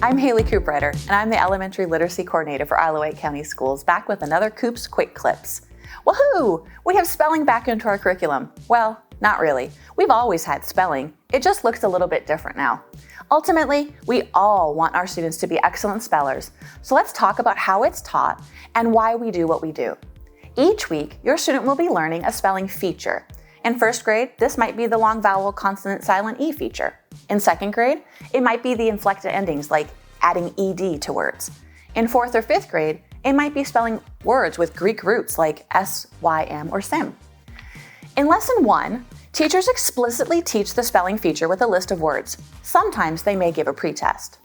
I'm Haley Cooprider, and I'm the Elementary Literacy Coordinator for Wight County Schools, back with another Coop's Quick Clips. Woohoo! We have spelling back into our curriculum. Well, not really. We've always had spelling. It just looks a little bit different now. Ultimately, we all want our students to be excellent spellers, so let's talk about how it's taught and why we do what we do. Each week, your student will be learning a spelling feature. In first grade, this might be the long vowel consonant silent E feature. In second grade, it might be the inflected endings like adding ED to words. In fourth or fifth grade, it might be spelling words with Greek roots like S-Y-M or SIM. In lesson 1, teachers explicitly teach the spelling feature with a list of words. Sometimes they may give a pretest.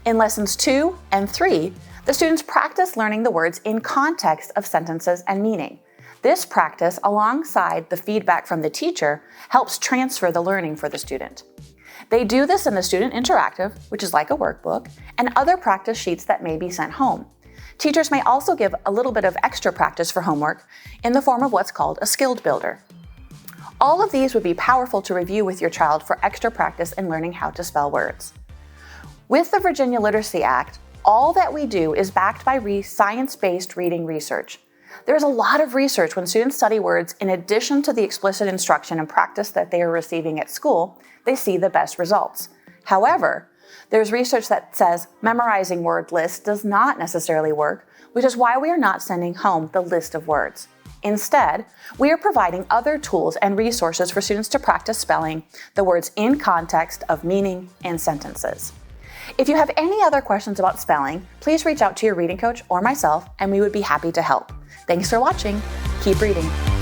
In lessons 2 and 3, the students practice learning the words in context of sentences and meaning. This practice, alongside the feedback from the teacher, helps transfer the learning for the student. They do this in the student interactive, which is like a workbook, and other practice sheets that may be sent home. Teachers may also give a little bit of extra practice for homework in the form of what's called a skilled builder. All of these would be powerful to review with your child for extra practice in learning how to spell words. With the Virginia Literacy Act, all that we do is backed by science-based reading research. There's a lot of research when students study words in addition to the explicit instruction and practice that they are receiving at school, they see the best results. However, there's research that says memorizing word lists does not necessarily work, which is why we are not sending home the list of words. Instead, we are providing other tools and resources for students to practice spelling the words in context of meaning and sentences. If you have any other questions about spelling, please reach out to your reading coach or myself, and we would be happy to help. Thanks for watching. Keep reading.